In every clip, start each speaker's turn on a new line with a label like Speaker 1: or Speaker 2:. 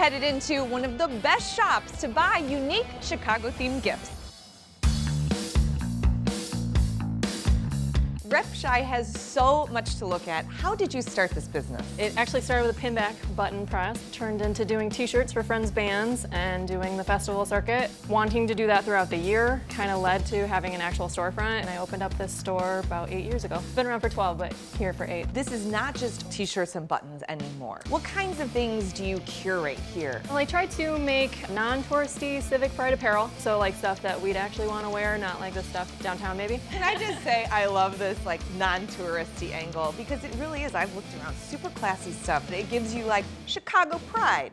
Speaker 1: headed into one of the best shops to buy unique Chicago-themed gifts. Repshy has so much to look at. How did you start this business?
Speaker 2: It actually started with a pinback button press, turned into doing t-shirts for friends' bands and doing the festival circuit. Wanting to do that throughout the year kind of led to having an actual storefront, and I opened up this store about 8 years ago. Been around for 12, but here for 8.
Speaker 1: This is not just t-shirts and buttons anymore. What kinds of things do you curate here?
Speaker 2: Well, I try to make non-touristy civic pride apparel, so like stuff that we'd actually want to wear, not like the stuff downtown maybe.
Speaker 1: Can I just say I love this like non-touristy angle, because it really is. I've looked around, super classy stuff. It gives you like Chicago pride.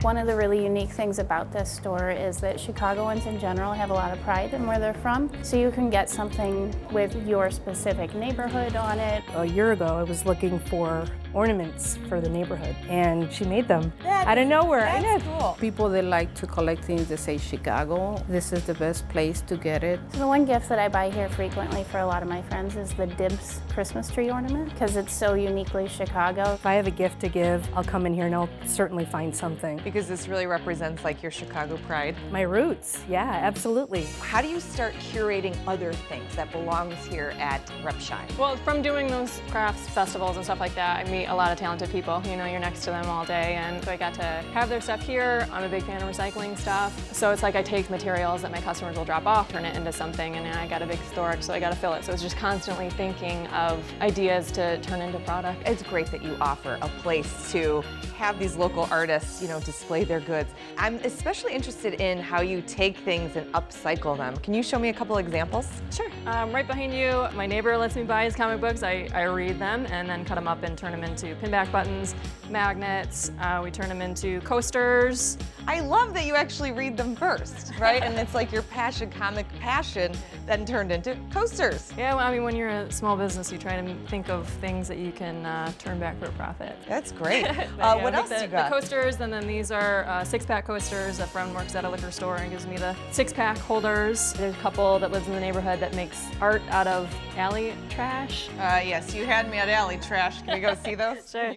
Speaker 3: One of the really unique things about this store is that Chicagoans in general have a lot of pride in where they're from. So you can get something with your specific neighborhood on it.
Speaker 4: A year ago, I was looking for ornaments for the neighborhood, and she made them out of nowhere.
Speaker 1: That's cool.
Speaker 5: People that like to collect things that say Chicago, this is the best place to get it.
Speaker 3: So the one gift that I buy here frequently for a lot of my friends is the Dibs Christmas tree ornament, because it's so uniquely Chicago.
Speaker 4: If I have a gift to give, I'll come in here and I'll certainly find something.
Speaker 1: Because this really represents like your Chicago pride.
Speaker 4: My roots, yeah, absolutely.
Speaker 1: How do you start curating other things that belongs here at Repshy?
Speaker 2: Well, from doing those crafts festivals and stuff like that, I meet a lot of talented people. You know, you're next to them all day, and so I got to have their stuff here. I'm a big fan of recycling stuff, so it's like I take materials that my customers will drop off, turn it into something, and I got a big storage, so I got to fill it. So it's just constantly thinking of ideas to turn into product.
Speaker 1: It's great that you offer a place to have these local artists, you know, display their goods. I'm especially interested in how you take things and upcycle them. Can you show me a couple examples?
Speaker 2: Sure. Right behind you, my neighbor lets me buy his comic books. I read them and then cut them up and turn them into pinback buttons, magnets. We turn them into coasters.
Speaker 1: I love that you actually read them first, right? And it's like your passion, comic passion, then turned into coasters.
Speaker 2: Yeah, well, I mean, when you're a small business, you try to think of things that you can turn back for a profit.
Speaker 1: That's great.
Speaker 2: Yeah,
Speaker 1: what else
Speaker 2: the,
Speaker 1: you got?
Speaker 2: The coasters, and then these are six-pack coasters. A friend works at a liquor store and gives me the six-pack holders. There's a couple that lives in the neighborhood that makes art out of alley trash.
Speaker 1: Yes, you had me at alley trash. Can we go see those?
Speaker 2: Sure.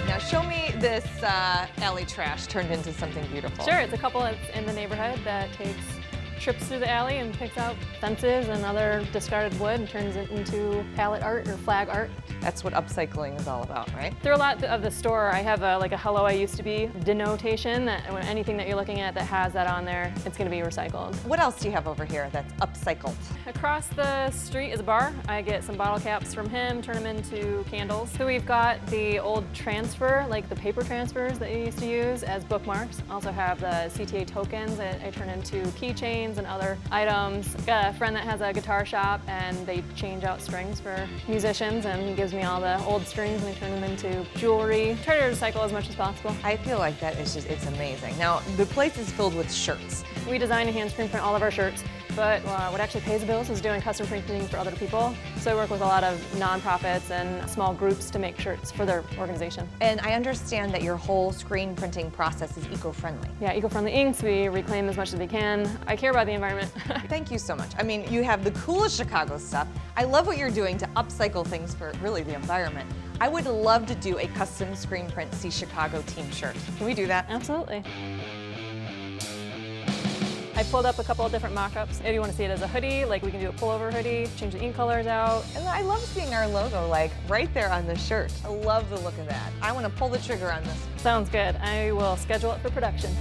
Speaker 1: Now show me this alley trash turned into something beautiful.
Speaker 2: Sure, it's a couple that's in the neighborhood that takes trips through the alley and picks out fences and other discarded wood and turns it into pallet art or flag art.
Speaker 1: That's what upcycling is all about, right?
Speaker 2: Through a lot of the store, I have like a hello I used to be denotation, that when anything that you're looking at that has that on there, it's gonna be recycled.
Speaker 1: What else do you have over here that's upcycled?
Speaker 2: Across the street is a bar. I get some bottle caps from him, turn them into candles. So we've got the old transfer, like the paper transfers that you used to use as bookmarks. Also have the CTA tokens that I turn into keychains and other items. Got a friend that has a guitar shop, and they change out strings for musicians, and he gives me all the old strings and I turn them into jewelry. Try to recycle as much as possible.
Speaker 1: I feel like that is just, it's amazing. Now, the place is filled with shirts.
Speaker 2: We design and hand screen print all of our shirts, but what actually pays the bills is doing custom printing for other people. So I work with a lot of nonprofits and small groups to make shirts for their organization.
Speaker 1: And I understand that your whole screen printing process is eco-friendly.
Speaker 2: Yeah, eco-friendly inks, we reclaim as much as we can. I care about the environment.
Speaker 1: Thank you so much. I mean, you have the coolest Chicago stuff. I love what you're doing to upcycle things for really the environment. I would love to do a custom screen print See Chicago team shirt. Can we do that?
Speaker 2: Absolutely. I pulled up a couple of different mock-ups. If you want to see it as a hoodie, like we can do a pullover hoodie, change the ink colors out.
Speaker 1: And I love seeing our logo like right there on the shirt. I love the look of that. I want to pull the trigger on this.
Speaker 2: Sounds good. I will schedule it for production.